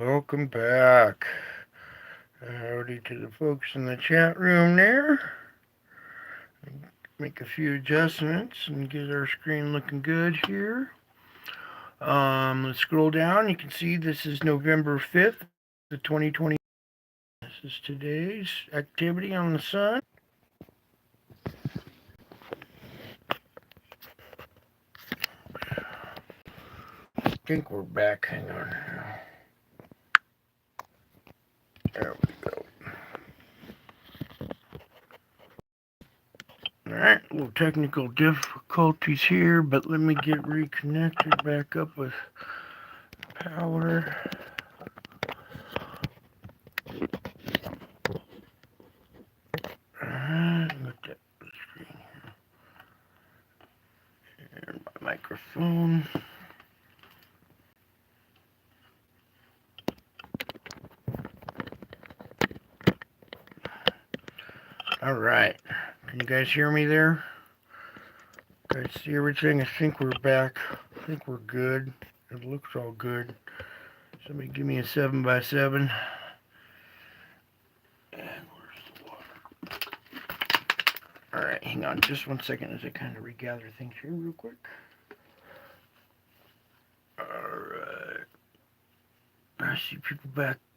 Welcome back. Howdy to the folks in the chat room there. Make a few adjustments and get our screen looking good here. Let's scroll down. You can see this is November 5th, the 2020. This is today's activity on the sun. I think we're back. Hang on. There we go. Alright, a little technical difficulties here, but let me get reconnected back up with power. Alright, look at the screen here. And my microphone. Alright, can you guys hear me there? Guys see everything? I think we're back. I think we're good. It looks all good. Somebody give me a 7x7. And where's the water? Alright, hang on just one second as I kind of regather things here real quick. Alright. I see people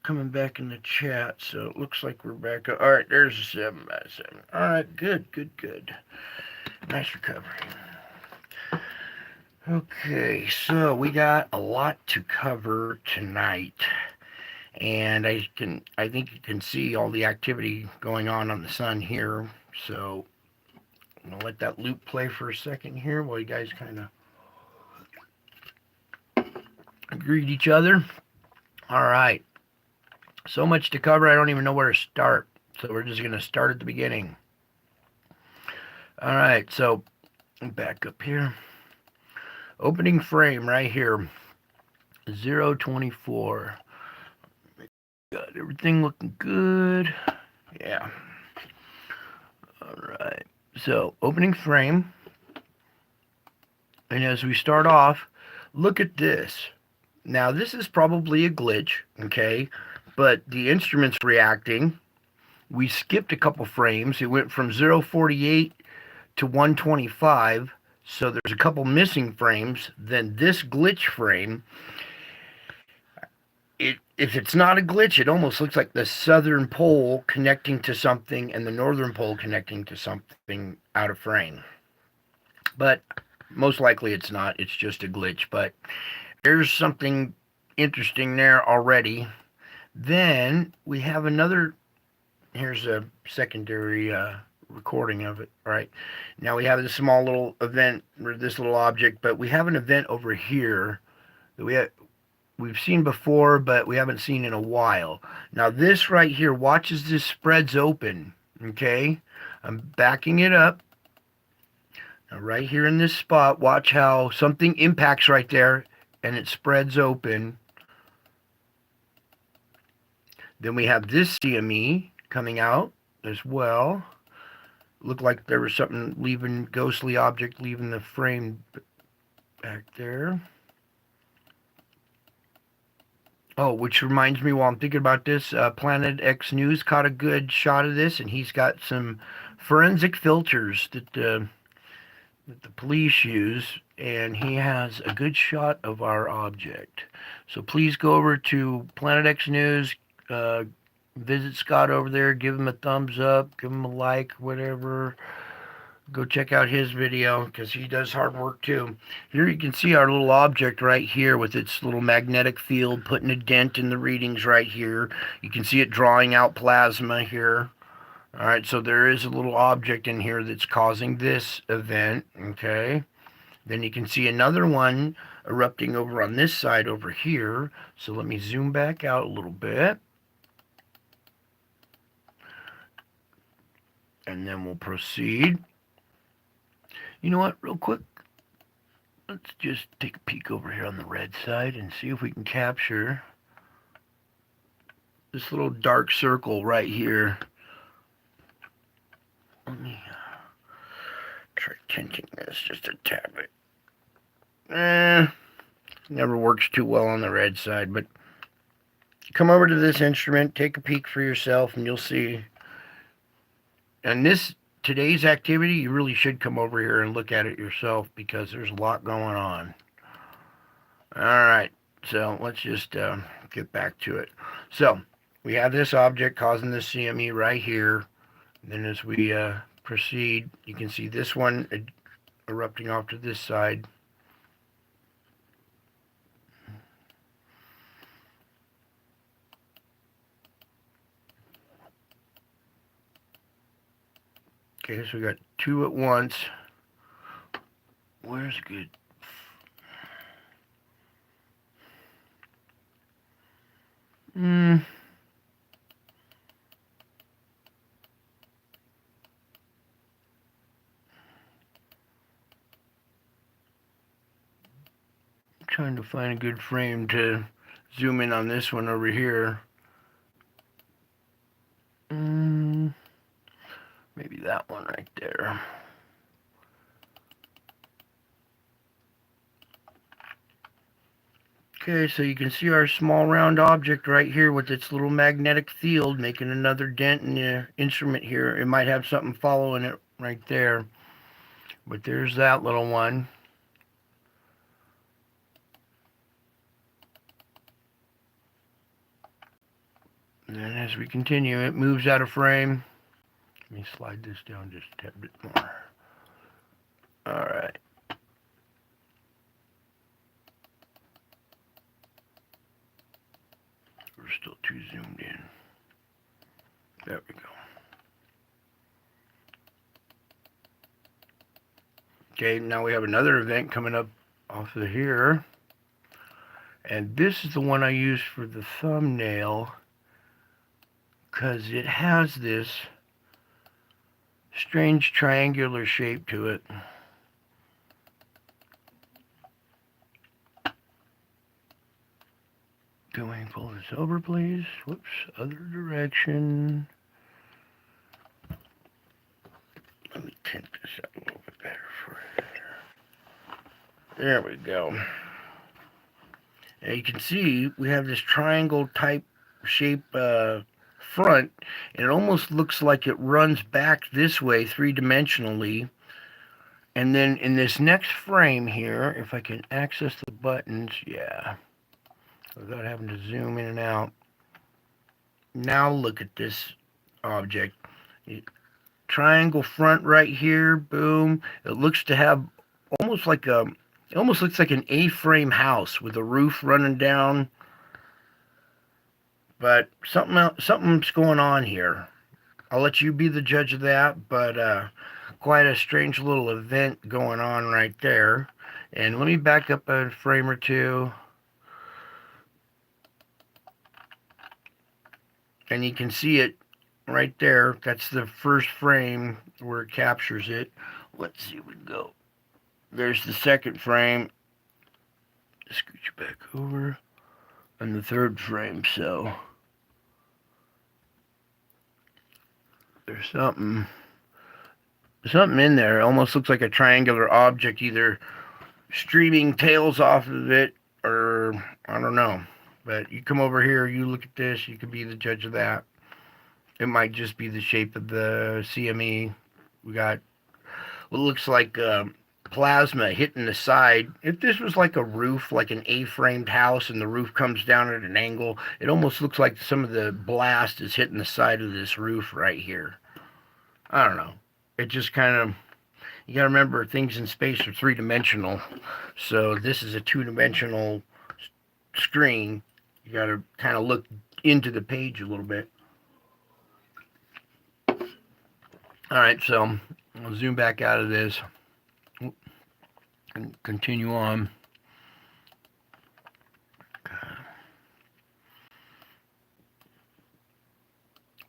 coming back in the chat, so it looks like we're back. Alright, there's a 7x7. Alright, good. Nice recovery. Okay, so we got a lot to cover tonight, and I think you can see all the activity going on the sun here. So I'm gonna let that loop play for a second here while you guys kind of greet each other. All right, so much to cover. I don't even know where to start, so we're just gonna start at the beginning. All right, so back up here. Opening frame right here, 024. Got everything looking good. Yeah. All right. So opening frame. And as we start off, look at this. Now this is probably a glitch, okay? But the instrument's reacting. We skipped a couple frames. It went from 048 to 125. So there's a couple missing frames. Then this glitch frame, if it's not a glitch, it almost looks like the southern pole connecting to something and the northern pole connecting to something out of frame. But most likely it's not. It's just a glitch. But there's something interesting there already. Then we have another. Here's a secondary recording of it. Right now we have this small little event, or this little object, but we have an event over here that we've seen before, but we haven't seen in a while. Now this right here, watch as this spreads open. Okay, I'm backing it up. Now right here in this spot, watch how something impacts right there and it spreads open. Then we have this CME coming out as well. Looked like there was something leaving, ghostly object leaving the frame back there. Oh, which reminds me, while I'm thinking about this, Planet X News caught a good shot of this, and he's got some forensic filters that the police use, and he has a good shot of our object. So please go over to Planet X News, visit Scott over there, give him a thumbs up, give him a like, whatever. Go check out his video because he does hard work too. Here you can see our little object right here with its little magnetic field putting a dent in the readings right here. You can see it drawing out plasma here. All right, so there is a little object in here that's causing this event, okay? Then you can see another one erupting over on this side over here. So let me zoom back out a little bit. And then we'll proceed. You know what, real quick, let's just take a peek over here on the red side and see if we can capture this little dark circle right here. Let me try tinting this just a tad bit. Never works too well on the red side, but come over to this instrument, take a peek for yourself, and you'll see. And today's activity, you really should come over here and look at it yourself because there's a lot going on. All right, so let's just get back to it. So we have this object causing this CME right here. Then as we proceed, you can see this one erupting off to this side. Okay, so we got two at once. Where's good? Trying to find a good frame to zoom in on this one over here. Maybe that one right there. Okay, so you can see our small round object right here with its little magnetic field making another dent in the instrument here. It might have something following it right there. But there's that little one. And then as we continue, it moves out of frame. Let me slide this down just a tad bit more. All right. We're still too zoomed in. There we go. Okay, now we have another event coming up off of here. And this is the one I used for the thumbnail because it has this strange triangular shape to it. Can we pull this over, please? Whoops, other direction. Let me tint this up a little bit better for you. There we go. And you can see we have this triangle type shape front, and it almost looks like it runs back this way three-dimensionally. And then in this next frame here, if I can access the buttons, yeah, without having to zoom in and out. Now look at this object. Triangle front right here, boom. It looks to have almost like it almost looks like an A-frame house with a roof running down. But something's going on here. I'll let you be the judge of that, but quite a strange little event going on right there. And let me back up a frame or two. And you can see it right there. That's the first frame where it captures it. Let's see if we go. There's the second frame. Scooch back over. And the third frame, so there's something in there. It almost looks like a triangular object, either streaming tails off of it or I don't know. But you come over here, you look at this, you can be the judge of that. It might just be the shape of the CME. We got what looks like plasma hitting the side. If this was like a roof, like an A-framed house, and the roof comes down at an angle, it almost looks like some of the blast is hitting the side of this roof right here. I don't know. It just kind of, you gotta remember things in space are three-dimensional. So this is a two-dimensional screen. You gotta kind of look into the page a little bit. Alright, so I'll zoom back out of this and continue on.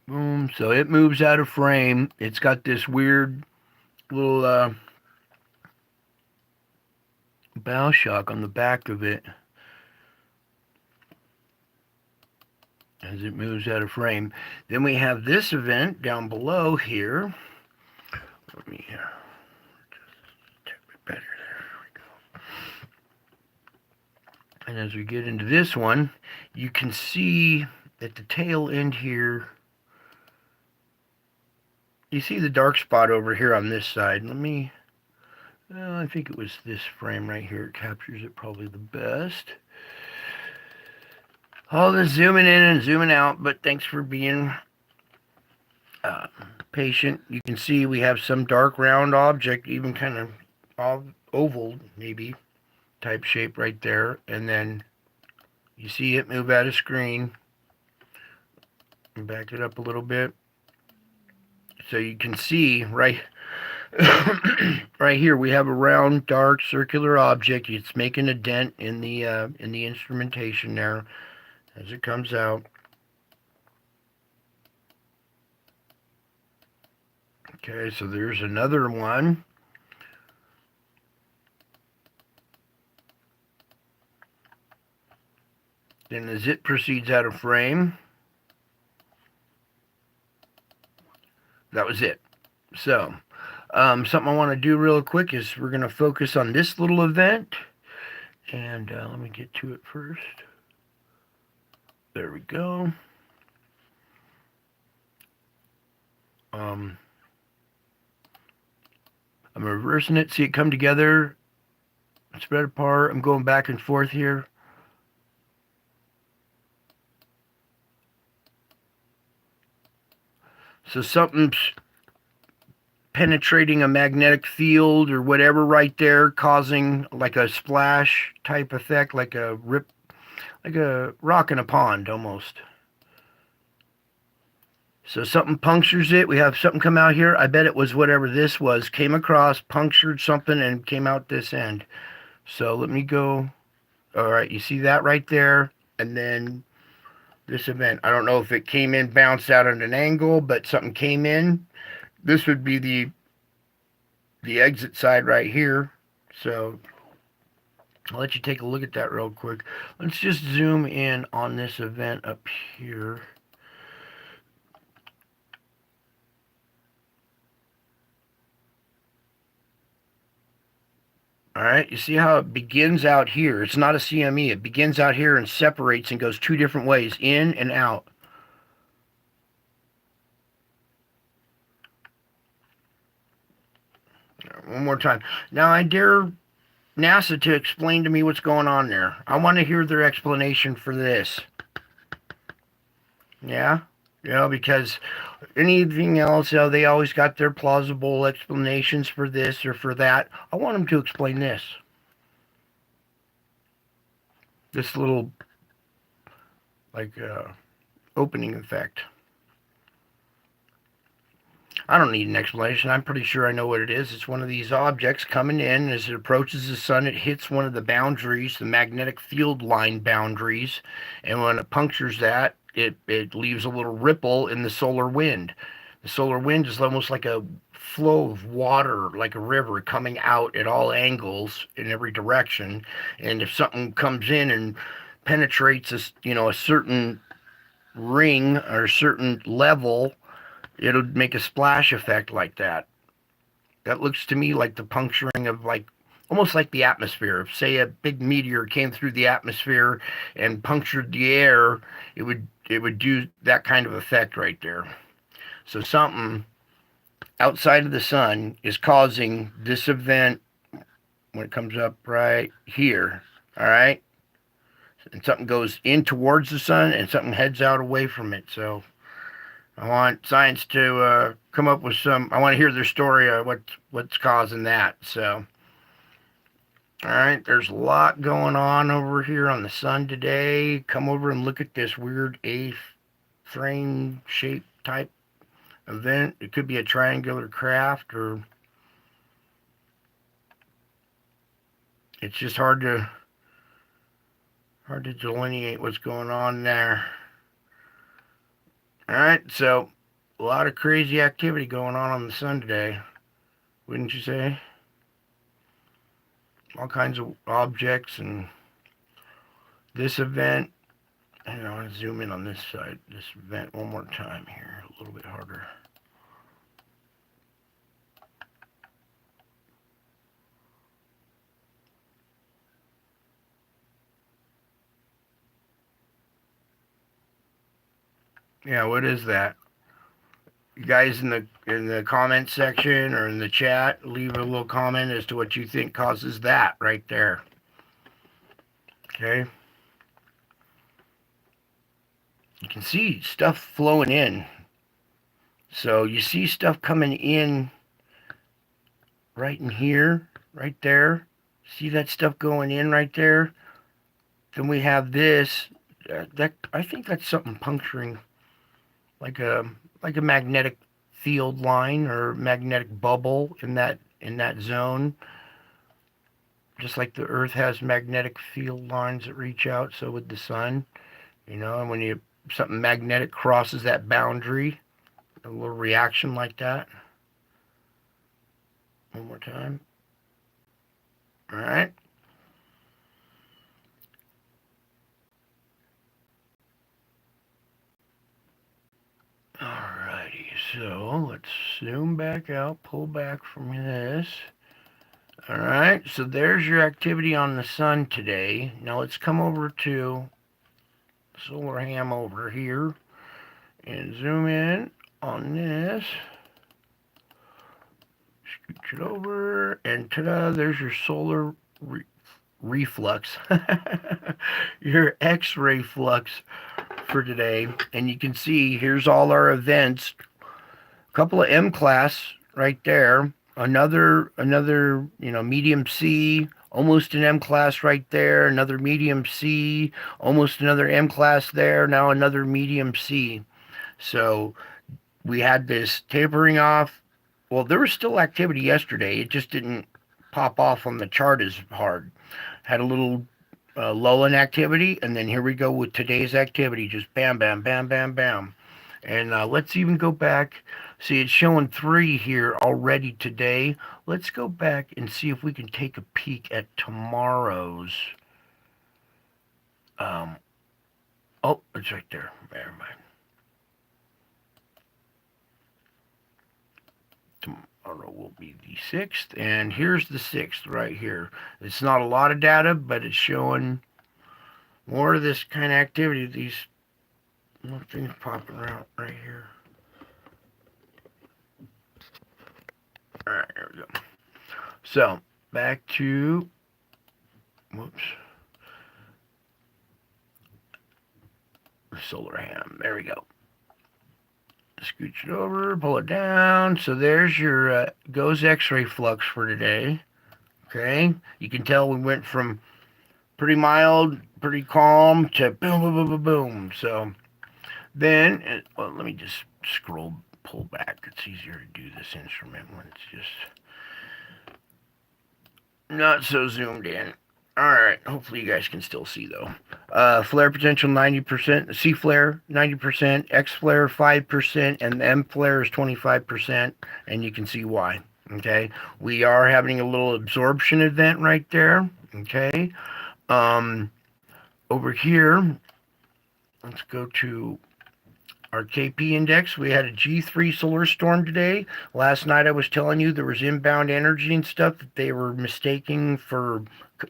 Boom. So it moves out of frame. It's got this weird little bow shock on the back of it as it moves out of frame. Then we have this event down below here. Let me just a bit better. There we go. And as we get into this one, you can see at the tail end here, you see the dark spot over here on this side. Let me, I think it was this frame right here. It captures it probably the best. All the zooming in and zooming out, but thanks for being patient. You can see we have some dark round object, even kind of oval maybe type shape right there, and then you see it move out of screen. Back it up a little bit so you can see right right here we have a round dark circular object. It's making a dent in the instrumentation there as it comes out. Okay, so there's another one. Then as it proceeds out of frame, that was it. So, something I want to do real quick is we're going to focus on this little event. And let me get to it first. There we go. I'm reversing it, see it come together, spread apart. I'm going back and forth here. So something's penetrating a magnetic field or whatever right there, causing like a splash type effect, like a rip, like a rock in a pond almost. So something punctures it. We have something come out here. I bet it was whatever this was. Came across, punctured something, and came out this end. So let me go. All right, you see that right there? And then this event. I don't know if it came in, bounced out at an angle, but something came in. This would be the exit side right here. So I'll let you take a look at that real quick. Let's just zoom in on this event up here. All right, you see how it begins out here? It's not a CME. It begins out here and separates and goes two different ways, in and out. One more time. Now, I dare NASA to explain to me what's going on there. I want to hear their explanation for this. Yeah? You know, because anything else, you know, they always got their plausible explanations for this or for that. I want them to explain this. This little, like, opening effect. I don't need an explanation. I'm pretty sure I know what it is. It's one of these objects coming in. As it approaches the sun, it hits one of the boundaries, the magnetic field line boundaries. And when it punctures that, it leaves a little ripple in the solar wind. The solar wind is almost like a flow of water, like a river coming out at all angles in every direction. And if something comes in and penetrates a certain ring or a certain level, it'll make a splash effect like that. That looks to me like the puncturing of, like, almost like the atmosphere. If, say, a big meteor came through the atmosphere and punctured the air, it would do that kind of effect right there. So something outside of the sun is causing this event when it comes up right here. All right? And something goes in towards the sun and something heads out away from it. So I want science to come up with some. I want to hear their story of what's causing that. So, all right, there's a lot going on over here on the sun today. Come over and look at this weird A-frame shape type event. It could be a triangular craft, or it's just hard to delineate what's going on there. All right, so a lot of crazy activity going on the sun today, wouldn't you say? All kinds of objects, and this event, I want to zoom in on this side, this event one more time here, a little bit harder. Yeah, what is that? You guys in the comment section or in the chat, leave a little comment as to what you think causes that right there. Okay. You can see stuff flowing in. So you see stuff coming in right in here, right there. See that stuff going in right there? Then we have this. That I think that's something puncturing, like a like a magnetic field line or magnetic bubble in that zone. Just like the Earth has magnetic field lines that reach out, so would the sun. And when something magnetic crosses that boundary, a little reaction like that. One more time. All right. Alrighty, so let's zoom back out, pull back from this. Alright, so there's your activity on the sun today. Now let's come over to Solar Ham over here and zoom in on this. Scooch it over, and ta-da, there's your solar reflux. Your X-ray flux for today. And you can see here's all our events. A couple of M class right there. Another medium C, almost an M class right there. Another medium C, almost another M class there. Now another medium C. So we had this tapering off. Well, there was still activity yesterday. It just didn't pop off on the chart as hard. Had a little lull in activity, and then here we go with today's activity. Just bam, bam, bam, bam, bam. And let's even go back. See, it's showing 3 here already today. Let's go back and see if we can take a peek at tomorrow's. Oh, it's right there. Never mind. Tomorrow will be the 6th, and here's the 6th right here. It's not a lot of data, but it's showing more of this kind of activity. These things popping around right here. All right, there we go. So back to, whoops, Solar Ham. There we go. Scooch it over, pull it down. So there's your GOES X-ray flux for today. Okay, you can tell we went from pretty mild, pretty calm to boom, boom, boom, boom, boom. So then, well, let me just pull back. It's easier to do this instrument when it's just not so zoomed in. Alright, hopefully you guys can still see though. Flare potential 90%, C flare 90%, X flare 5%, and M flare is 25%, and you can see why. Okay, we are having a little absorption event right there. Okay, over here, let's go to our KP index. We had a G3 solar storm today. Last night I was telling you there was inbound energy and stuff that they were mistaking for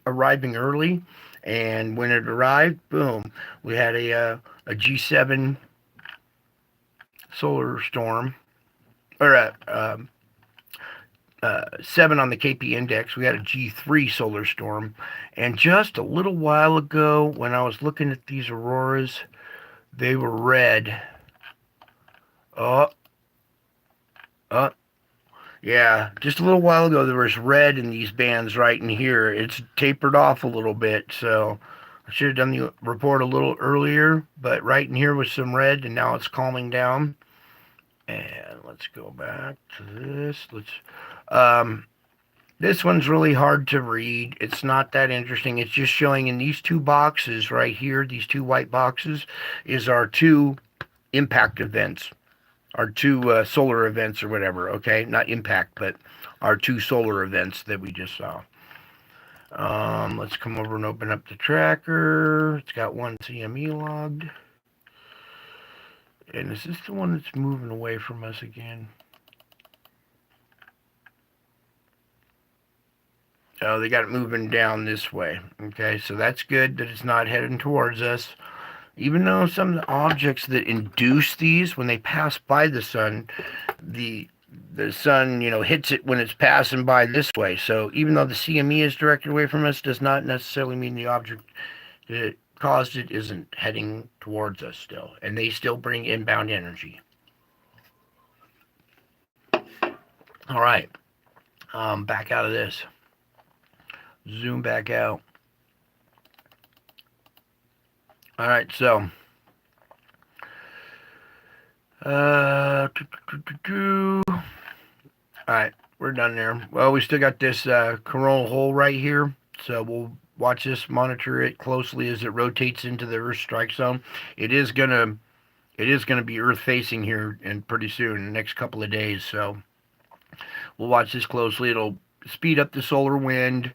arriving early. And when it arrived, boom, we had a G7 solar storm, or a 7 on the KP index. We had a G3 solar storm. And just a little while ago, when I was looking at these auroras, they were red. Oh, yeah, just a little while ago there was red in these bands right in here. It's tapered off a little bit, so I should have done the report a little earlier, but right in here was some red, and now it's calming down. And let's go back to this. This one's really hard to read. It's not that interesting. It's just showing in these 2 boxes right here, these 2 white boxes, is our 2 impact events. Our 2 solar events or whatever, okay? Not impact, but our 2 solar events that we just saw. Let's come over and open up the tracker. It's got 1 CME logged. And is this the one that's moving away from us again? Oh, they got it moving down this way. Okay, so that's good that it's not heading towards us. Even though some of the objects that induce these, when they pass by the sun, the the sun, hits it when it's passing by this way. So even though the CME is directed away from us, does not necessarily mean the object that caused it isn't heading towards us still, and they still bring inbound energy. All right, back out of this. Zoom back out. All right, so uh, all right, we're done there. Well, we still got this coronal hole right here, so we'll watch this, monitor it closely as it rotates into the Earth strike zone. It is gonna it is gonna be Earth facing here, and pretty soon, in the next couple of days. So we'll watch this closely. It'll speed up the solar wind.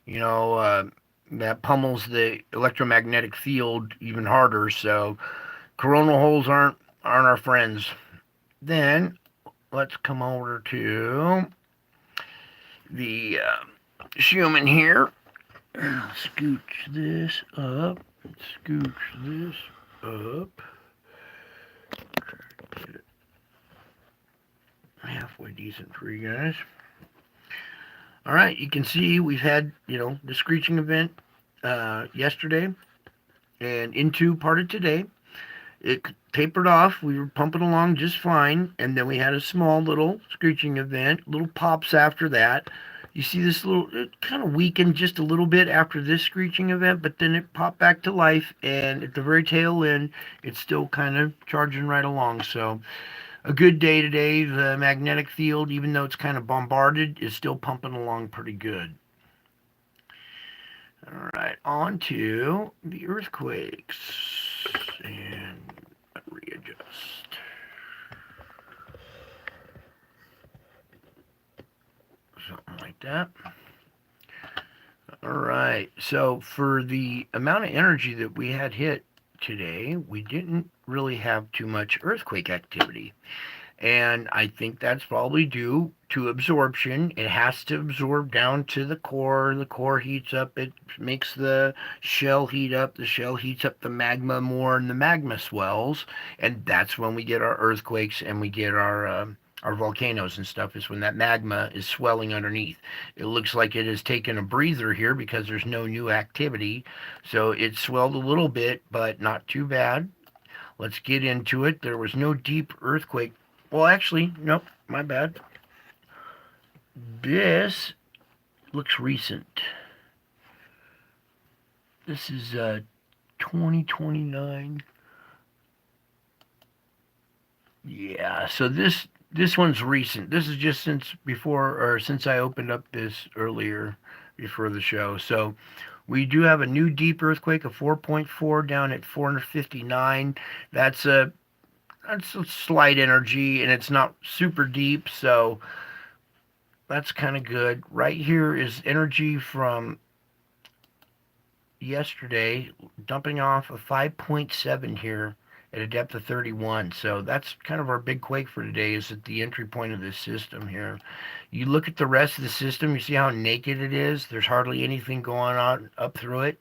You know, that pummels the electromagnetic field even harder. So coronal holes aren't our friends. Then let's come over to the Schumann here. Scooch this up. Scooch this up. Get it halfway decent for you guys. All right, you can see we've had, the screeching event yesterday and into part of today. It tapered off. We were pumping along just fine, and then we had a small little screeching event, little pops after that. You see this it kind of weakened just a little bit after this screeching event, but then it popped back to life, and at the very tail end, it's still kind of charging right along. So a good day today. The magnetic field, even though it's kind of bombarded, is still pumping along pretty good. All right, on to the earthquakes. And readjust. Something like that. All right, so for the amount of energy that we had hit today, we didn't really have too much earthquake activity. And I think that's probably due to absorption. It has to absorb down to the core. The core heats up. It makes the shell heat up. The shell heats up the magma more, and the magma swells. And that's when we get our earthquakes and we get our volcanoes and stuff. Is when that magma is swelling underneath. It looks like it has taken a breather here because there's no new activity. So it swelled a little bit, but not too bad. Let's get into it. There was no deep earthquake. Well, actually, nope, my bad. This looks recent. This is 2029. Yeah, so this one's recent. This is just since I opened up this earlier before the show. So we do have a new deep earthquake of 4.4 down at 459. That's a slight energy, and it's not super deep, so that's kind of good. Right here is energy from yesterday, dumping off a 5.7 here at a depth of 31. So that's kind of our big quake for today, is at the entry point of this system here. You look at the rest of the system, you see how naked it is. There's hardly anything going on up through it.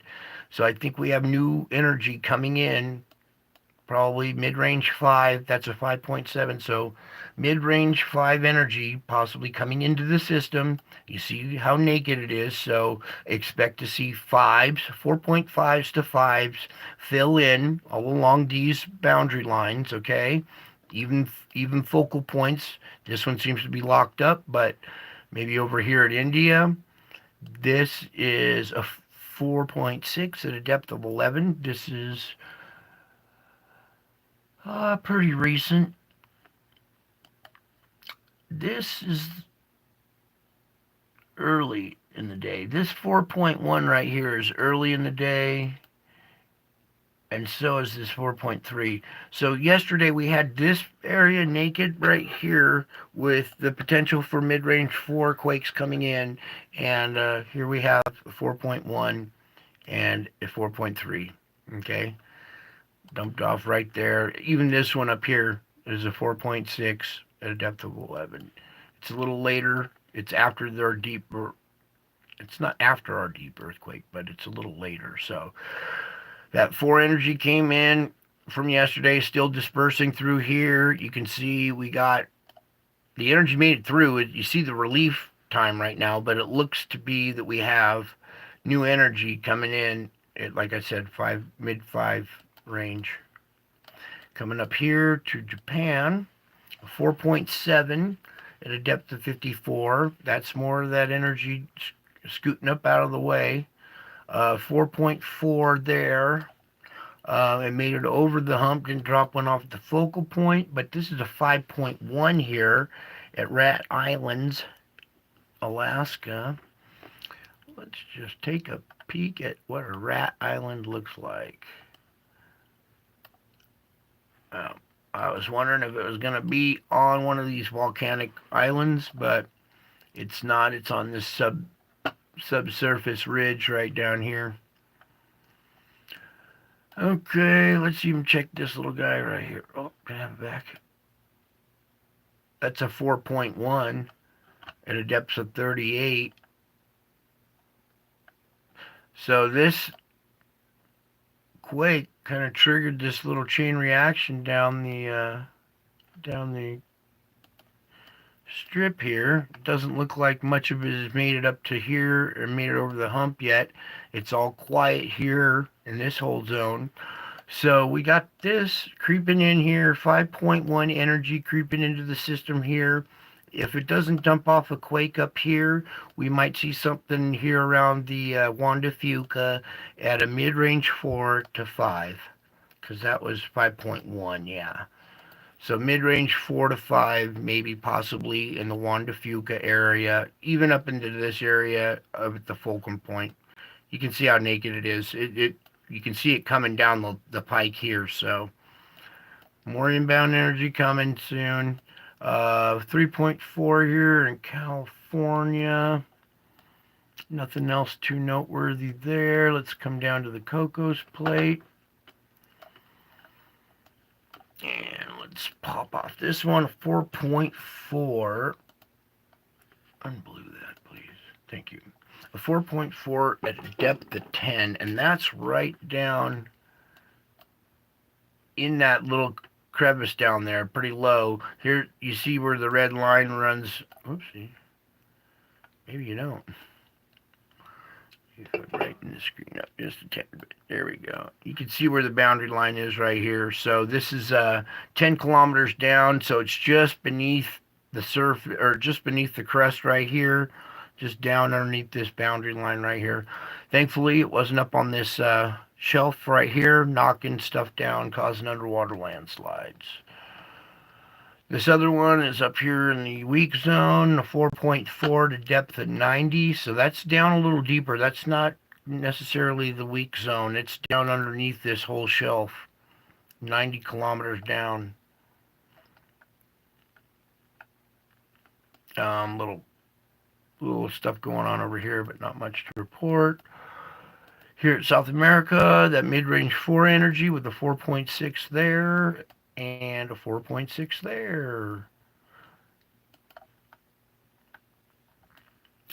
So I think we have new energy coming in, probably mid-range 5. That's a 5.7. So mid-range 5 energy possibly coming into the system. You see how naked it is. So expect to see 5s, 4.5s to 5s fill in all along these boundary lines, okay? Even focal points. This one seems to be locked up, but maybe over here at India, this is a 4.6 at a depth of 11. This is pretty recent. This is early in the day. This 4.1 right here is early in the day, and so is this 4.3. So yesterday we had this area naked right here with the potential for mid-range 4 quakes coming in, and here we have a 4.1 and a 4.3. Okay, dumped off right there. Even this one up here is a 4.6 at a depth of 11. It's a little later. It's after their it's not after our deep earthquake, but it's a little later. So That 4 energy came in from yesterday, still dispersing through here. You can see we got the energy made it through. You see the relief time right now, but it looks to be that we have new energy coming in at, like I said, mid 5 range. Coming up here to Japan, 4.7 at a depth of 54. That's more of that energy scooting up out of the way. 4.4 there. It made it over the hump, didn't drop one off at the focal point, but this is a 5.1 here at Rat Islands, Alaska. Let's just take a peek at what a Rat Island looks like. I was wondering if it was going to be on one of these volcanic islands, but it's not. It's on this subsurface ridge right down here. Okay, let's even check this little guy right here. Oh, can I have it back? That's a 4.1 at a depth of 38. So this quake kind of triggered this little chain reaction down the strip here. It doesn't look like much of it has made it up to here or made it over the hump yet. It's all quiet here in this whole zone. So we got this creeping in here, 5.1 energy creeping into the system here. If it doesn't dump off a quake up here, we might see something here around the Juan de Fuca at a mid-range 4 to 5, because that was 5.1, yeah. So mid-range 4 to 5, maybe possibly in the Juan de Fuca area, even up into this area of the fulcrum point. You can see how naked it is. You can see it coming down the pike here, so more inbound energy coming soon. 3.4 here in California. Nothing else too noteworthy there. Let's come down to the Cocos Plate. And let's pop off this one, 4.4. Unblue that, please. Thank you. A 4.4 at a depth of 10, and that's right down in that little crevice down there, pretty low. Here you see where the red line runs. Oopsie. Maybe you don't. If I brighten the screen up just a tad bit. There we go. You can see where the boundary line is right here. So this is 10 kilometers down, so it's just beneath the surface, or just beneath the crust right here, just down underneath this boundary line right here. Thankfully, it wasn't up on this shelf right here, knocking stuff down, causing underwater landslides. This other one is up here in the weak zone, a 4.4 to depth of 90, so that's down a little deeper. That's not necessarily the weak zone. It's down underneath this whole shelf, 90 kilometers down. Little stuff going on over here, but not much to report. Here at South America, that mid-range 4 energy with a 4.6 there and a 4.6 there.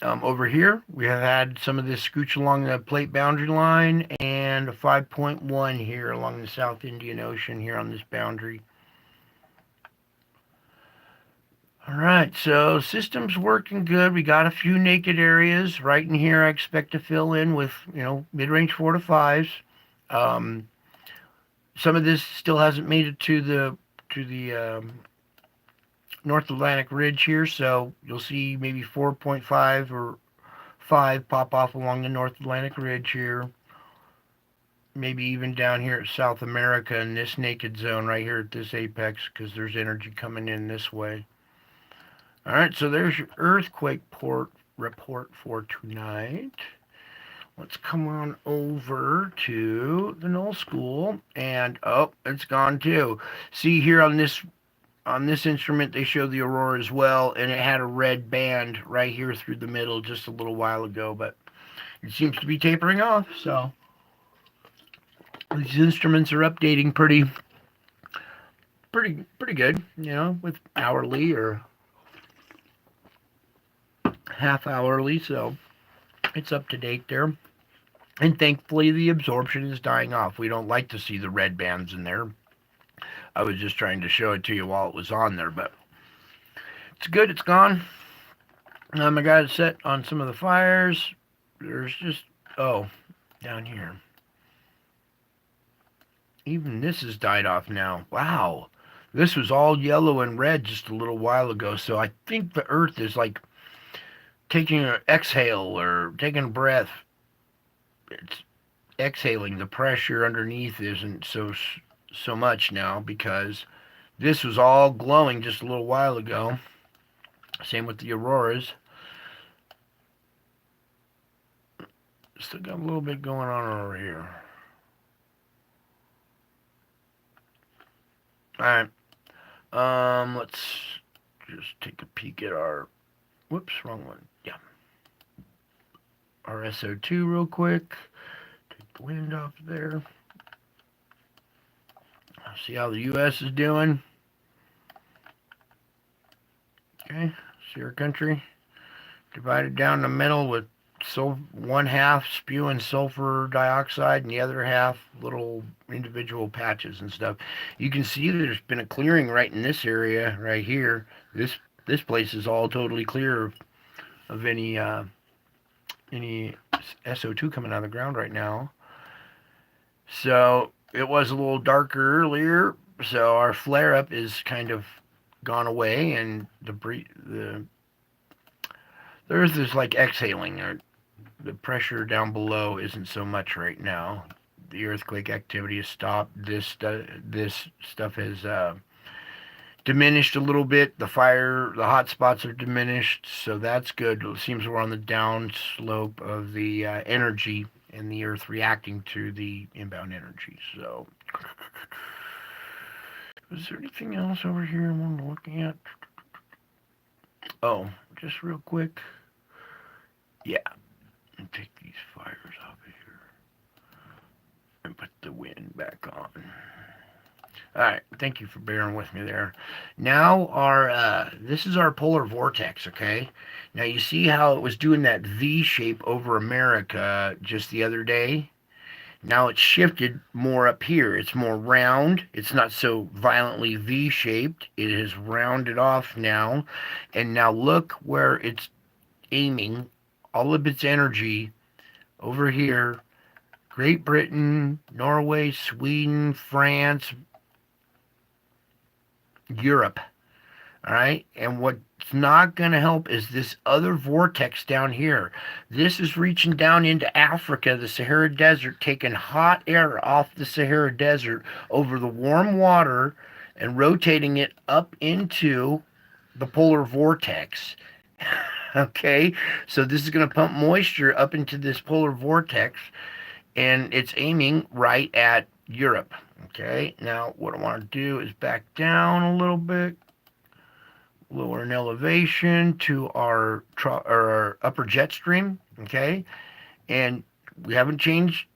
Over here, we have had some of this scooch along the plate boundary line and a 5.1 here along the South Indian Ocean here on this boundary. All right, so system's working good. We got a few naked areas right in here. I expect to fill in with, mid-range 4 to 5s. Some of this still hasn't made it to the North Atlantic Ridge here, so you'll see maybe 4.5 or 5 pop off along the North Atlantic Ridge here. Maybe even down here at South America in this naked zone right here at this apex, because there's energy coming in this way. All right, so there's your earthquake report for tonight. Let's come on over to the Null School, and it's gone too. See here on this instrument, they show the aurora as well, and it had a red band right here through the middle just a little while ago, but it seems to be tapering off. So these instruments are updating pretty good, with hourly or half hourly, so it's up to date there. And thankfully, the absorption is dying off. We don't like to see the red bands in there. I was just trying to show it to you while it was on there, but it's good. It's gone. I got it set on some of the fires. There's just, oh, down here. Even this has died off now. Wow. This was all yellow and red just a little while ago. So I think the earth is like taking an exhale or taking a breath. It's exhaling. The pressure underneath isn't so much now because this was all glowing just a little while ago. Same with the auroras. Still got a little bit going on over here. Alright. Let's just take a peek at our, whoops, wrong one. Yeah. Our SO2 real quick. Take the wind off there. See how the US is doing. Okay. See our country divided down the middle with one half spewing sulfur dioxide and the other half little individual patches and stuff. You can see there's been a clearing right in this area right here. This place is all totally clear of any SO2 coming out of the ground right now. So it was a little darker earlier, so our flare up is kind of gone away, and the earth is like exhaling. The pressure down below isn't so much right now. The earthquake activity has stopped. This stuff has diminished a little bit. The hot spots are diminished, so that's good. It seems we're on the down slope of the energy and the Earth reacting to the inbound energy. So, is there anything else over here I'm looking at? Oh, just real quick. Yeah, and take these fires off of here and put the wind back on. All right, thank you for bearing with me there. Now this is our polar vortex, okay? Now you see how it was doing that V shape over America just the other day? Now it's shifted more up here. It's more round. It's not so violently V-shaped. It has rounded off now. And now look where it's aiming all of its energy over here. Great Britain, Norway, Sweden, France, Europe. All right. And what's not going to help is this other vortex down here. This is reaching down into Africa, the Sahara Desert, taking hot air off the Sahara Desert over the warm water and rotating it up into the polar vortex. Okay. So this is going to pump moisture up into this polar vortex, and it's aiming right at Europe. Okay. Now, what I want to do is back down a little bit, lower in elevation to our upper jet stream, okay? And we haven't changed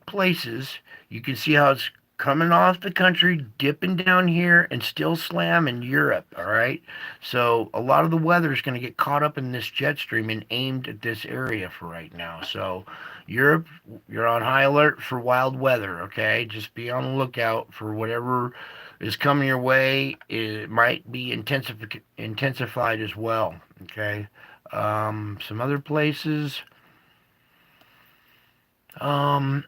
places. You can see how it's coming off the country, dipping down here, and still slamming Europe, all right? So a lot of the weather is going to get caught up in this jet stream and aimed at this area for right now. So Europe, you're on high alert for wild weather, okay? Just be on the lookout for whatever is coming your way. It might be intensified as well, okay? Some other places, um,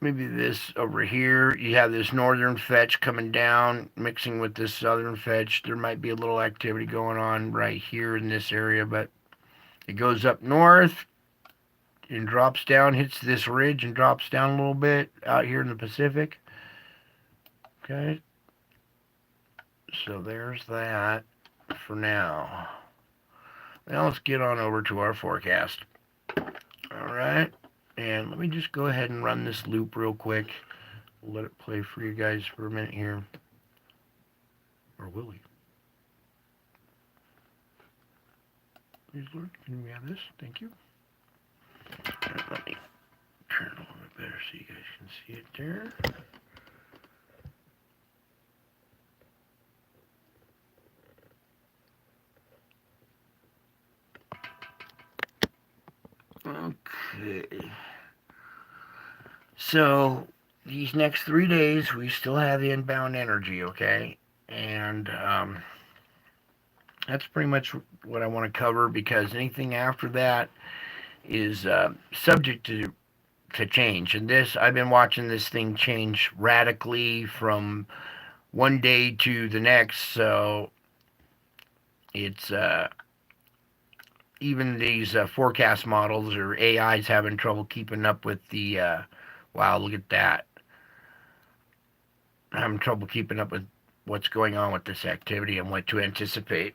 maybe this over here. You have this northern fetch coming down, mixing with this southern fetch. There might be a little activity going on right here in this area, but it goes up north and drops down, hits this ridge and drops down a little bit out here in the Pacific. Okay. So there's that for now. Now let's get on over to our forecast. All right. And let me just go ahead and run this loop real quick. We'll let it play for you guys for a minute here. Or will we? Please, Lord, can we have this? Thank you. Right, let me turn it a little bit better so you guys can see it there. Okay. So these next 3 days, we still have inbound energy, okay? And that's pretty much what I want to cover, because anything after that is subject to change. And this, I've been watching this thing change radically from one day to the next. So it's even these forecast models or AI's having trouble keeping up with the. Wow, look at that! I'm having trouble keeping up with what's going on with this activity and what to anticipate.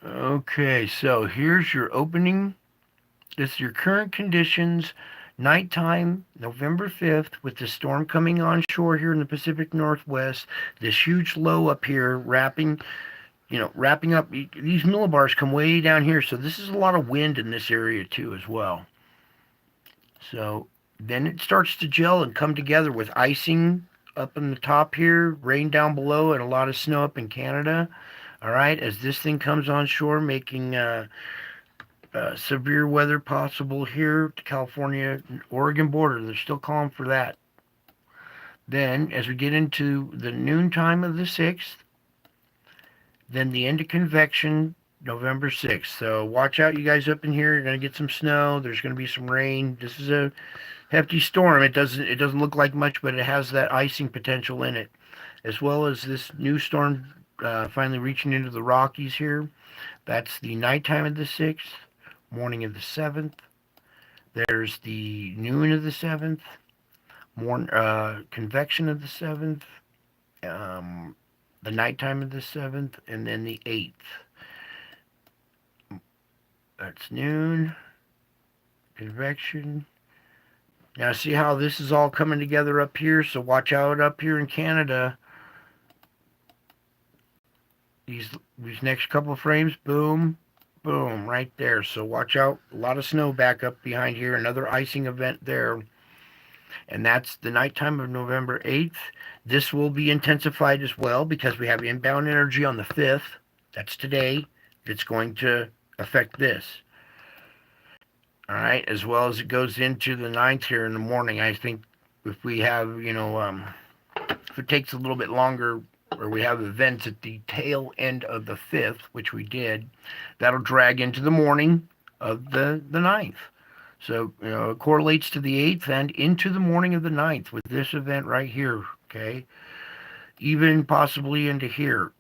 Okay, so here's your opening. This is your current conditions. Nighttime, November 5th, with the storm coming on shore here in the Pacific Northwest. This huge low up here, wrapping up. These millibars come way down here, so this is a lot of wind in this area too as well. So then it starts to gel and come together with icing up in the top here, rain down below, and a lot of snow up in Canada. All right, as this thing comes on shore, making severe weather possible here to California, Oregon border. They're still calling for that. Then, as we get into the noontime of the 6th, then the end of convection, November 6th. So watch out, you guys up in here. You're going to get some snow. There's going to be some rain. This is a hefty storm. It doesn't look like much, but it has that icing potential in it, as well as this new storm finally reaching into the Rockies here. That's the nighttime of the 6th, morning of the 7th. There's the noon of the 7th, convection of the 7th, the nighttime of the 7th, and then the 8th. That's noon, convection. Now see how this is all coming together up here? So watch out up here in Canada. These next couple of frames, boom, boom, right there. So watch out. A lot of snow back up behind here. Another icing event there. And that's the nighttime of November 8th. This will be intensified as well because we have inbound energy on the 5th. That's today. It's going to affect this. All right, as well as it goes into the 9th here in the morning. I think if we have, if it takes a little bit longer, or we have events at the tail end of the 5th, which we did, that'll drag into the morning of the 9th. So, it correlates to the 8th and into the morning of the 9th with this event right here, okay? Even possibly into here.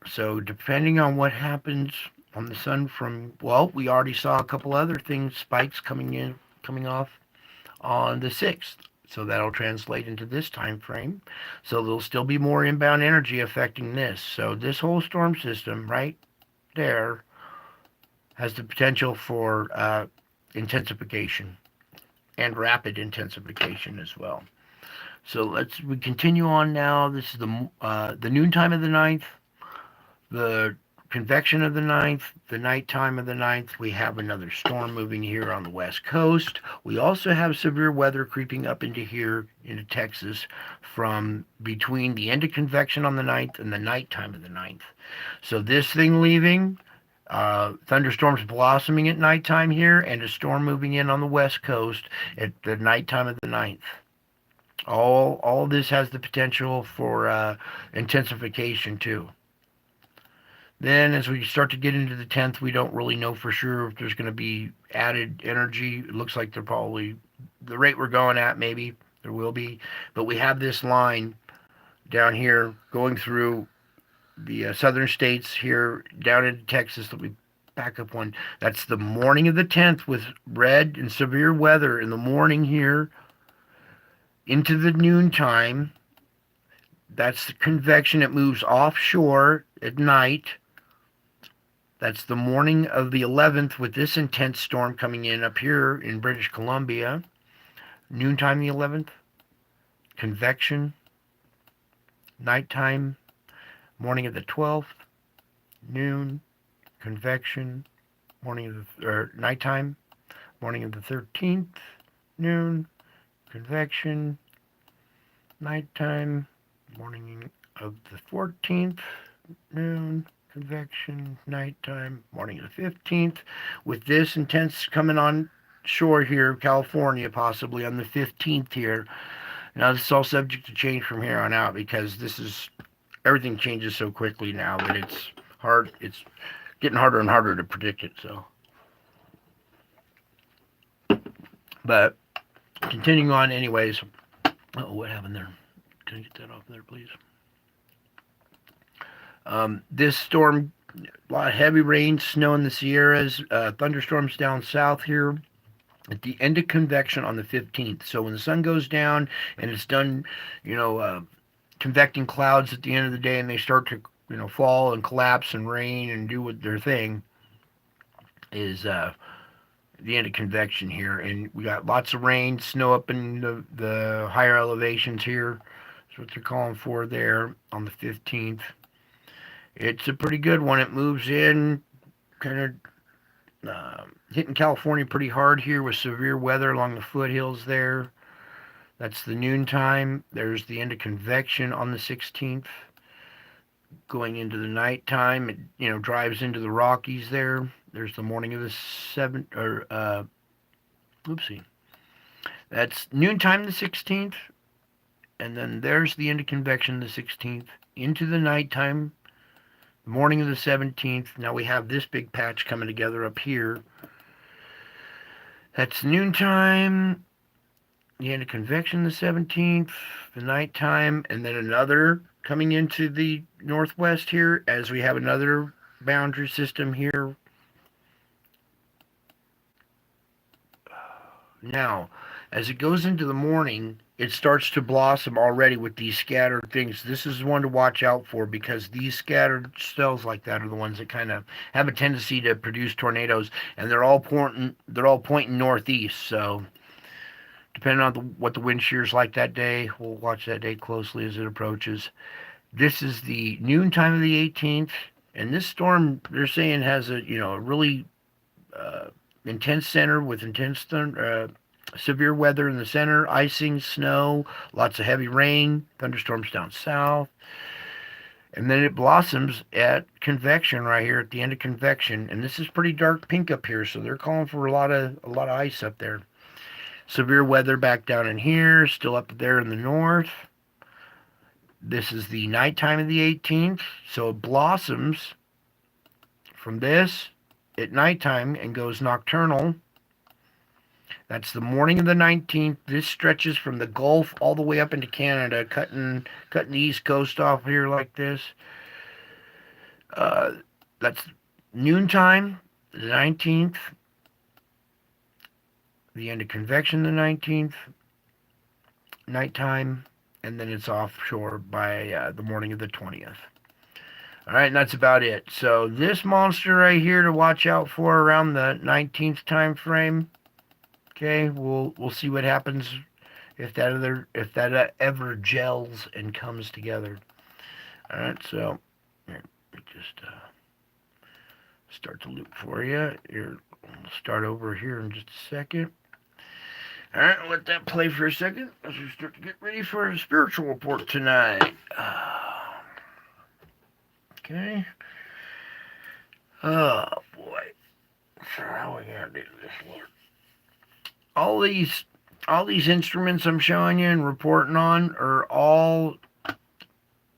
So, depending on what happens on the sun we already saw a couple other things, spikes coming off on the 6th. So that'll translate into this time frame. So there'll still be more inbound energy affecting this. So this whole storm system right there has the potential for intensification and rapid intensification as well. So we continue on now. This is the noontime of the 9th, the convection of the 9th, the nighttime of the 9th. We have another storm moving here on the west coast. We also have severe weather creeping up into here, into Texas, from between the end of convection on the 9th and the nighttime of the 9th. So this thing leaving, thunderstorms blossoming at nighttime here, and a storm moving in on the west coast at the nighttime of the 9th. All this has the potential for intensification too. Then as we start to get into the 10th, we don't really know for sure if there's going to be added energy. It looks like the rate we're going at, maybe there will be. But we have this line down here going through the southern states here down into Texas. Let me back up one. That's the morning of the 10th with red and severe weather in the morning here into the noontime. That's the convection. It moves offshore at night. That's the morning of the 11th with this intense storm coming in up here in British Columbia. Noontime the 11th. Convection. Nighttime. Morning of the 12th. Noon. Convection. Nighttime. Morning of the 13th. Noon. Convection. Nighttime. Morning of the 14th. Noon. convection, nighttime, morning of the 15th. With this intense coming on shore here, California, possibly on the 15th here. Now, this is all subject to change from here on out because this is everything changes so quickly now that it's hard. It's getting harder and harder to predict it. So, but continuing on, anyways. Oh, what happened there? Can I get that off there, please? This storm, a lot of heavy rain, snow in the Sierras, thunderstorms down south here at the end of convection on the 15th. So when the sun goes down and it's done, convecting clouds at the end of the day and they start to, fall and collapse and rain and do what their thing is, the end of convection here. And we got lots of rain, snow up in the higher elevations here. That's what they're calling for there on the 15th. It's a pretty good one. It moves in, kind of hitting California pretty hard here with severe weather along the foothills there. That's the noontime. There's the end of convection on the 16th. Going into the nighttime, it drives into the Rockies there. There's the morning of the 7th, oopsie. That's noontime the 16th. And then there's the end of convection the 16th. Into the nighttime, morning of the 17th. Now we have this big patch coming together up here. That's noontime, the end of convection the 17th, the nighttime, and then another coming into the northwest here as we have another boundary system here. Now, as it goes into the morning, it starts to blossom already with these scattered things. This is one to watch out for because these scattered cells like that are the ones that kind of have a tendency to produce tornadoes, and they're all pointing northeast. So, depending on what the wind shear is like that day, we'll watch that day closely as it approaches. This is the noontime of the 18th, and this storm they're saying has a really intense center with intense severe weather in the center, icing, snow, lots of heavy rain, thunderstorms down south. And then it blossoms at convection right here at the end of convection. And this is pretty dark pink up here, so they're calling for a lot of ice up there. Severe weather back down in here, still up there in the north. This is the nighttime of the 18th, so it blossoms from this at nighttime and goes nocturnal. That's the morning of the 19th. This stretches from the Gulf all the way up into Canada, cutting the East Coast off here like this. That's noontime, the 19th. The end of convection, the 19th. Nighttime, and then it's offshore by the morning of the 20th. All right, and that's about it. So this monster right here to watch out for around the 19th time frame. Okay, we'll see what happens if that ever gels and comes together. All right, so here, let me just start the loop for you. Here, we'll start over here in just a second. All right, I'll let that play for a second as we start to get ready for a spiritual report tonight. Okay. Oh boy, so how are we gonna do this, Lord? All these instruments I'm showing you and reporting on are all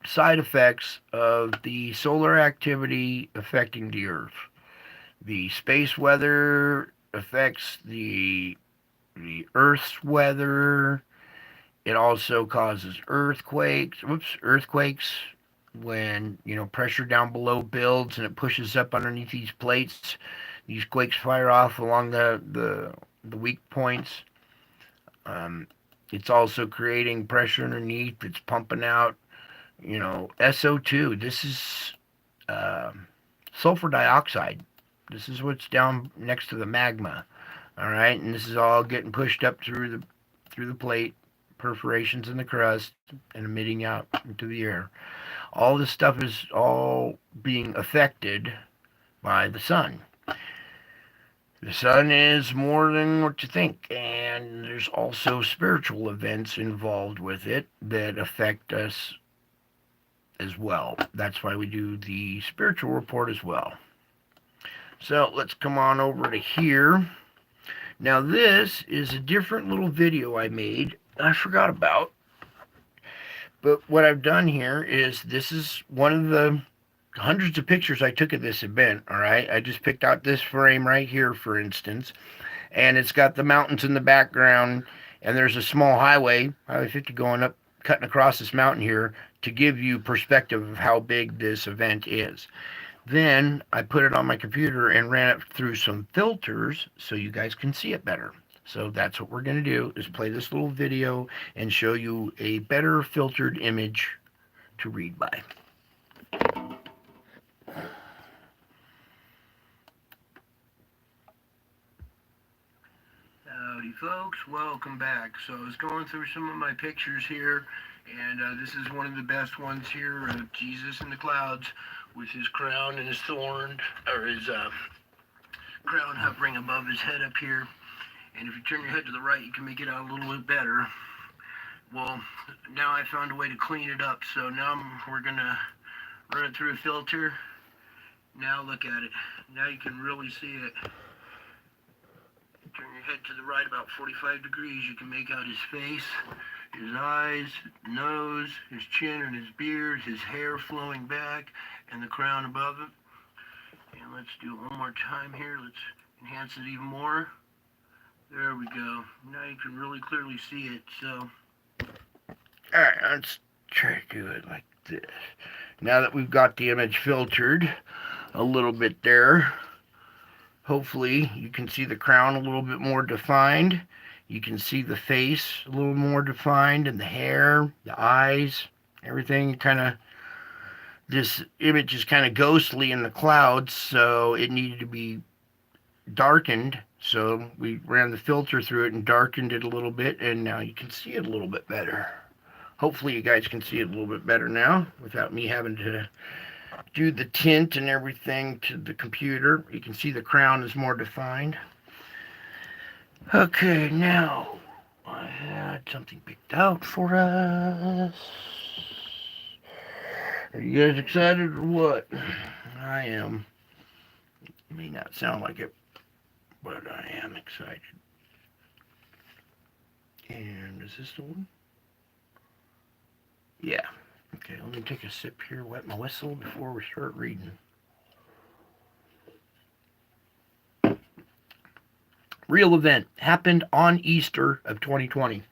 side effects of the solar activity affecting the Earth. The space weather affects the Earth's weather. It also causes earthquakes. Earthquakes when pressure down below builds and it pushes up underneath these plates. These quakes fire off along the weak points. It's also creating pressure underneath. It's pumping out, SO2. This is sulfur dioxide. This is what's down next to the magma. All right, and this is all getting pushed up through the plate perforations in the crust and emitting out into the air. All this stuff is all being affected by the sun. The sun is more than what you think, and there's also spiritual events involved with it that affect us as well. That's why we do the spiritual report as well. So let's come on over to here. Now this is a different little video I made I forgot about. But what I've done here is, this is one of the hundreds of pictures I took at this event, all right? I just picked out this frame right here, for instance, and it's got the mountains in the background, and there's a small highway, Highway 50, going up, cutting across this mountain here to give you perspective of how big this event is. Then I put it on my computer and ran it through some filters so you guys can see it better. So that's what we're going to do, is play this little video and show you a better filtered image to read by. Howdy folks, welcome back. So I was going through some of my pictures here, and this is one of the best ones here of Jesus in the clouds with his crown and his thorn, or his crown hovering above his head up here. And if you turn your head to the right, you can make it out a little bit better. Well, now I found a way to clean it up, so now we're gonna run it through a filter. Now look at it. Now you can really see it. Turn your head to the right about 45 degrees, you can make out his face, his eyes, nose, his chin and his beard, his hair flowing back, and the crown above it. And let's do it one more time here. Let's enhance it even more. There we go. Now you can really clearly see it. So, alright, let's try to do it like this. Now that we've got the image filtered a little bit there, hopefully you can see the crown a little bit more defined. You can see the face a little more defined, and the hair, the eyes, everything kind of, this image is kind of ghostly in the clouds, so it needed to be darkened. So we ran the filter through it and darkened it a little bit, and now you can see it a little bit better. Hopefully you guys can see it a little bit better now without me having to do the tint and everything to the computer. You can see the crown is more defined. Okay, now I had something picked out for us. Are you guys excited or what? I am. It may not sound like it, but I am excited. And is this the one? Yeah. Okay, let me take a sip here, wet my whistle before we start reading. Real event happened on Easter of 2020.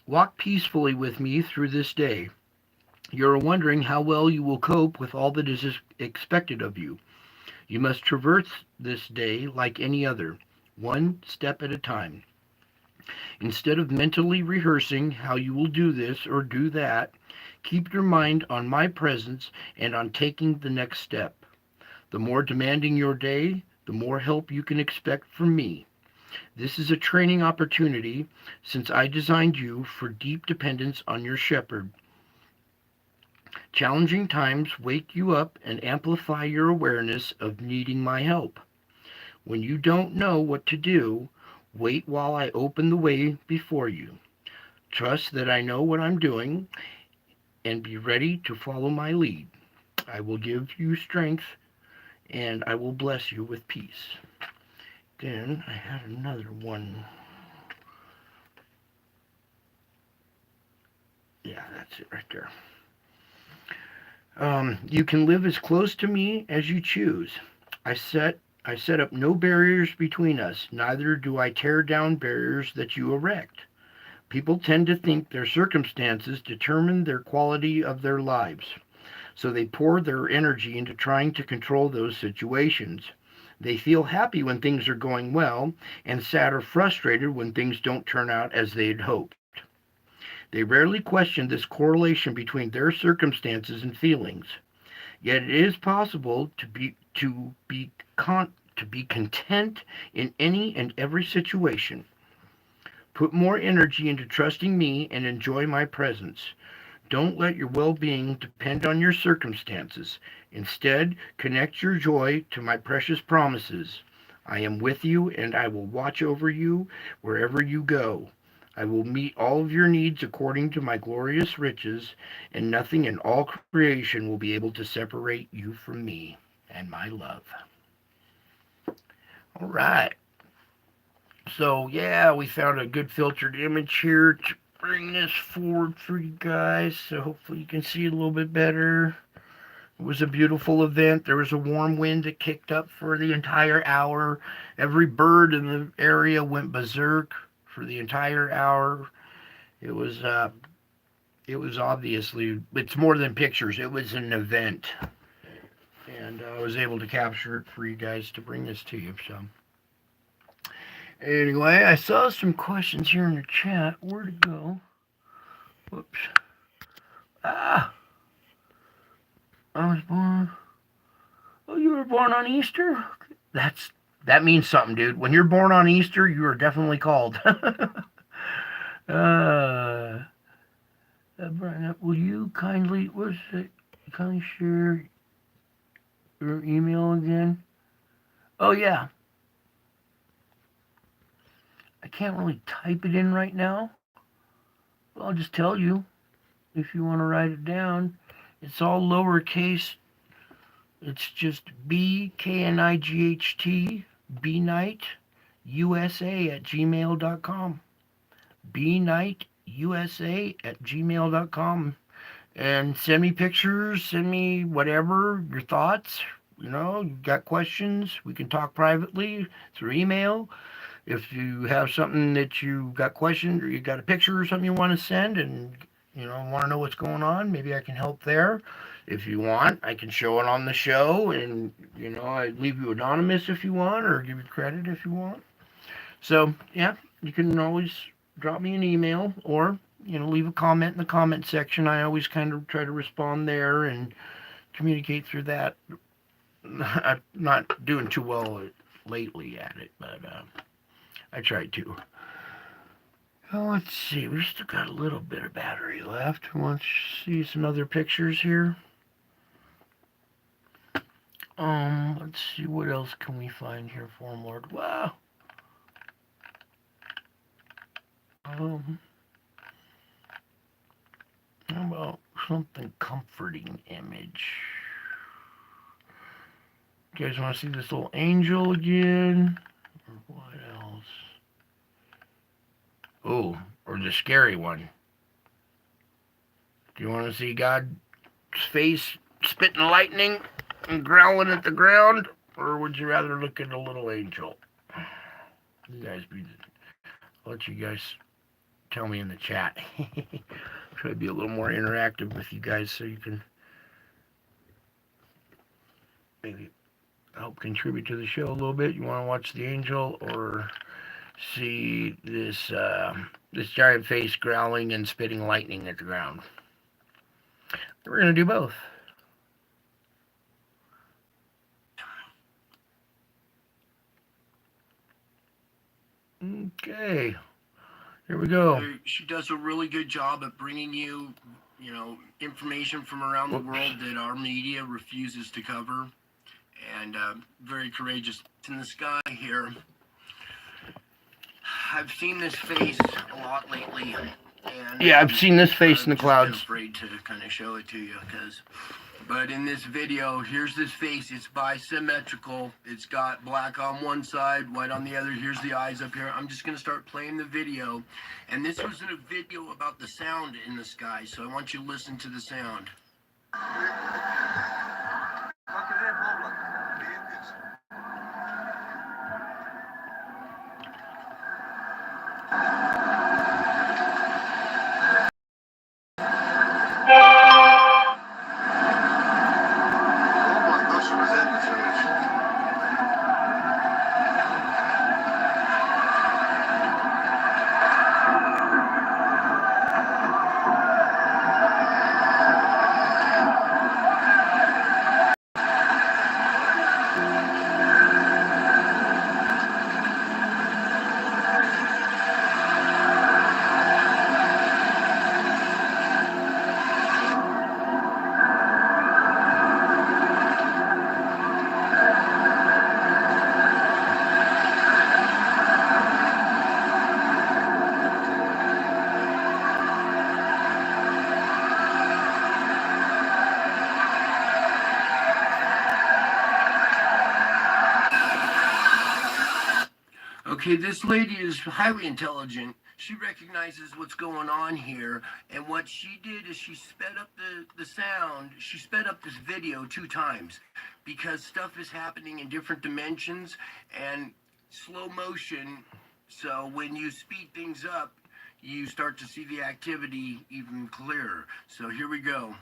Walk peacefully with me through this day. You're wondering how well you will cope with all that is expected of you. You must traverse this day like any other, one step at a time. Instead of mentally rehearsing how you will do this or do that, keep your mind on my presence and on taking the next step. The more demanding your day, the more help you can expect from me. This is a training opportunity, since I designed you for deep dependence on your shepherd. Challenging times wake you up and amplify your awareness of needing my help. When you don't know what to do, wait while I open the way before you. Trust that I know what I'm doing, and be ready to follow my lead. I will give you strength, and I will bless you with peace. Then I had another one. Yeah, that's it right there. You can live as close to me as you choose. I set up no barriers between us, neither do I tear down barriers that you erect. People tend to think their circumstances determine their quality of their lives, so they pour their energy into trying to control those situations. They feel happy when things are going well, and sad or frustrated when things don't turn out as they had hoped. They rarely question this correlation between their circumstances and feelings. Yet it is possible to be content in any and every situation. Put more energy into trusting me and enjoy my presence. Don't let your well-being depend on your circumstances. Instead, connect your joy to my precious promises. I am with you, and I will watch over you wherever you go. I will meet all of your needs according to my glorious riches, and nothing in all creation will be able to separate you from me and my love. All right. So, yeah, we found a good filtered image here to bring this forward for you guys. So, hopefully, you can see it a little bit better. It was a beautiful event. There was a warm wind that kicked up for the entire hour. Every bird in the area went berserk for the entire hour. It was obviously, it's more than pictures. It was an event, and I was able to capture it for you guys to bring this to you. So anyway, I saw some questions here in the chat. Where'd it go? Whoops. Ah, I was born. Oh, you were born on Easter? That means something, dude. When you're born on Easter, you are definitely called. uh, Brian, will you kindly, what's it? Kindly share your email again? Oh yeah, I can't really type it in right now. But I'll just tell you if you want to write it down. It's all lowercase. It's just BKNIGHT BNight USA at gmail.com. BNightUSA at gmail.com. And send me pictures, send me whatever, your thoughts. You know, you got questions, we can talk privately through email. If you have something that you got questions or you got a picture or something you want to send and want to know what's going on, maybe I can help there. If you want, I can show it on the show, and I leave you anonymous if you want, or give you credit if you want. So yeah, you can always drop me an email or leave a comment in the comment section. I always kind of try to respond there and communicate through that. I'm not doing too well lately at it, but I tried to. Oh, let's see. We still got a little bit of battery left. Want to see some other pictures here? Let's see. What else can we find here for him, Lord? Wow. How about something comforting image? You guys want to see this little angel again? Or what else? Oh, or the scary one. Do you want to see God's face spitting lightning and growling at the ground? Or would you rather look at a little angel? You guys I'll let you guys tell me in the chat. Try to be a little more interactive with you guys so you can maybe help contribute to the show a little bit. You want to watch the angel or see this giant face growling and spitting lightning at the ground? We're going to do both. Okay, here we go. She does a really good job at bringing you, information from around the world that our media refuses to cover. And very courageous. In the sky here, I've seen this face a lot lately. And, yeah, I've seen this face in the clouds. I'm afraid to kind of show it to you but in this video, here's this face. It's bisymmetrical. It's got black on one side, white on the other. Here's the eyes up here. I'm just going to start playing the video. And this was in a video about the sound in the sky, so I want you to listen to the sound. Okay, this lady is highly intelligent. She recognizes what's going on here, and what she did is she sped up the sound. She sped up this video 2 times because stuff is happening in different dimensions and slow motion. So when you speed things up, you start to see the activity even clearer. So here we go.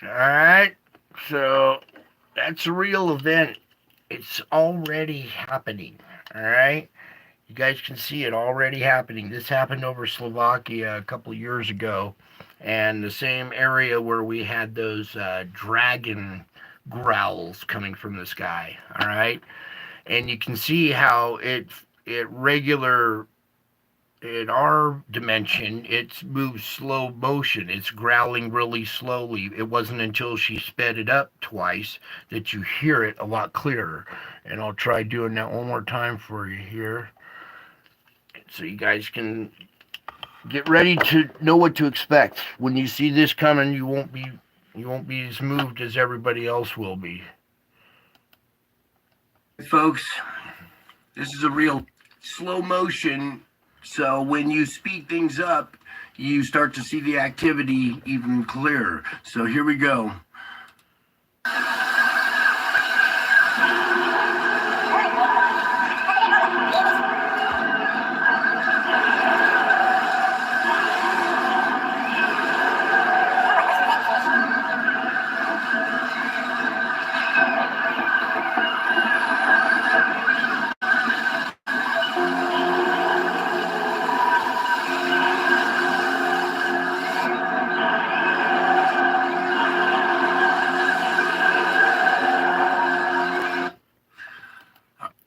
Alright, so that's a real event. It's already happening. Alright? You guys can see it already happening. This happened over Slovakia a couple of years ago, and the same area where we had those dragon growls coming from the sky. Alright? And you can see how it regular in our dimension, it moves slow motion. It's growling really slowly. It wasn't until she sped it up twice that you hear it a lot clearer. And I'll try doing that one more time for you here, so you guys can get ready to know what to expect. When you see this coming, you won't be as moved as everybody else will be. Folks, this is a real slow motion. So when you speed things up, you start to see the activity even clearer. So here we go.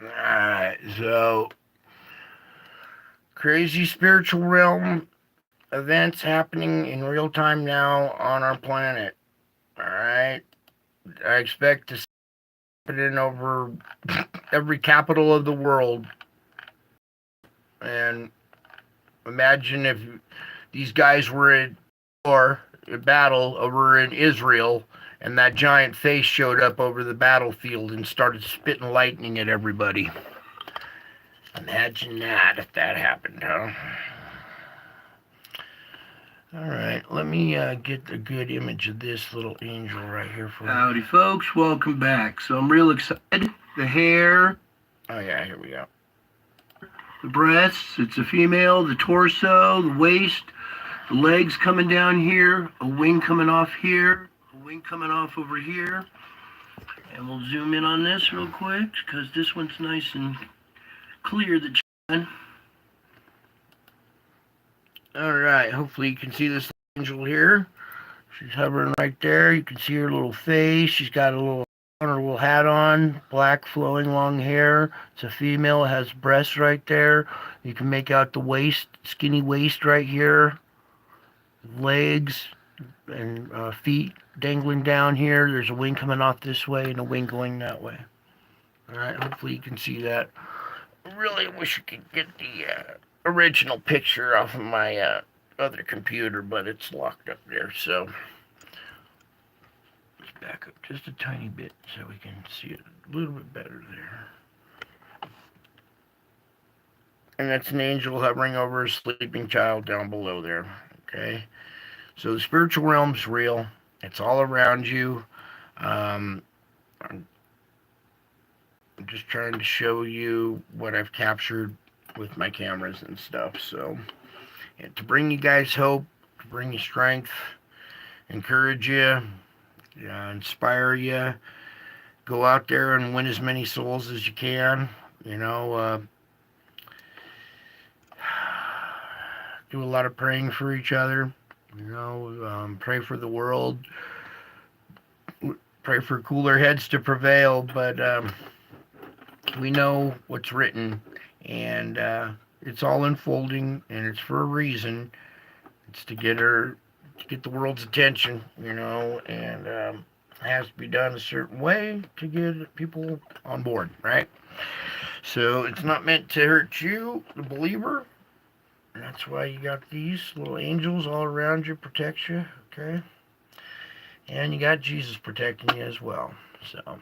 Alright, so crazy spiritual realm events happening in real time now on our planet. Alright? I expect to see it in over every capital of the world. And imagine if these guys were in war, a battle over in Israel, and that giant face showed up over the battlefield and started spitting lightning at everybody. Imagine that, if that happened, huh? Alright, let me get a good image of this little angel right here for you. Howdy, folks. Welcome back. So I'm real excited. The hair. Oh, yeah, here we go. The breasts. It's a female. The torso. The waist. The legs coming down here. A wing coming off here. A wing coming off over here. And we'll zoom in on this real quick because this one's nice and clear. Alright, hopefully you can see this angel here. She's hovering right there. You can see her little face. She's got her little hat on, black flowing long hair. It's a female. It has breasts right there. You can make out the waist, skinny waist right here. Legs and feet dangling down here. There's a wing coming off this way and a wing going that way. Alright, hopefully you can see that. I really wish I could get the original picture off of my other computer, but it's locked up there, so let's back up just a tiny bit so we can see it a little bit better there. And that's an angel hovering over a sleeping child down below there. Okay, so the spiritual realm's real. It's all around you. I'm just trying to show you what I've captured with my cameras and stuff. So, and to bring you guys hope, to bring you strength, encourage you, inspire you. Go out there and win as many souls as you can. You know, do a lot of praying for each other. You know, pray for the world. Pray for cooler heads to prevail, but we know what's written, and it's all unfolding, and it's for a reason. It's to get the world's attention, and it has to be done a certain way to get people on board, right? So it's not meant to hurt you, the believer. And that's why you got these little angels all around you, protect you, okay? And you got Jesus protecting you as well. So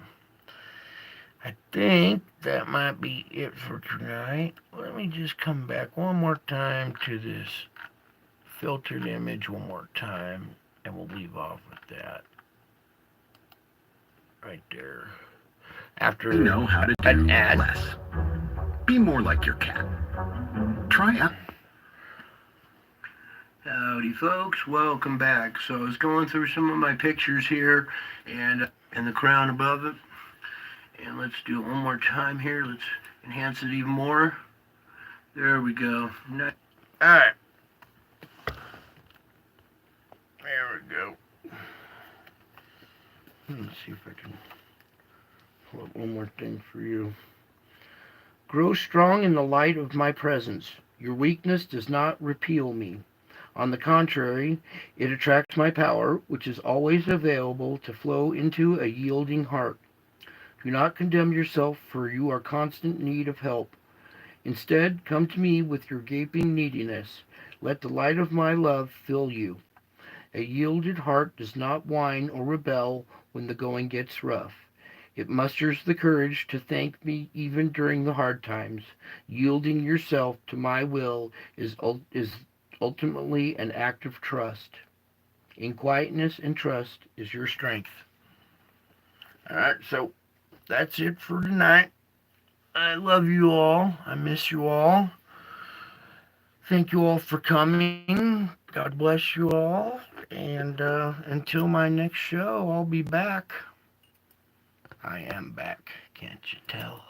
I think that might be it for tonight. Let me just come back one more time to this filtered image one more time, and we'll leave off with that. Right there. After You know how to do an ad. less. Be more like your cat. Try out. Howdy folks, welcome back. So I was going through some of my pictures here and the crown above it. And let's do it one more time here. Let's enhance it even more. There we go. Alright. There we go. Let's see if I can pull up one more thing for you. Grow strong in the light of my presence. Your weakness does not repel me. On the contrary, it attracts my power, which is always available to flow into a yielding heart. Do not condemn yourself, for you are constant need of help. Instead, come to me with your gaping neediness. Let the light of my love fill you. A yielded heart does not whine or rebel when the going gets rough. It musters the courage to thank me even during the hard times. Yielding yourself to my will is ultimately an act of trust. In quietness and trust is your strength. Alright, so that's it for tonight. I love you all. I miss you all. Thank you all for coming. God bless you all. And until my next show, I'll be back. I am back. Can't you tell?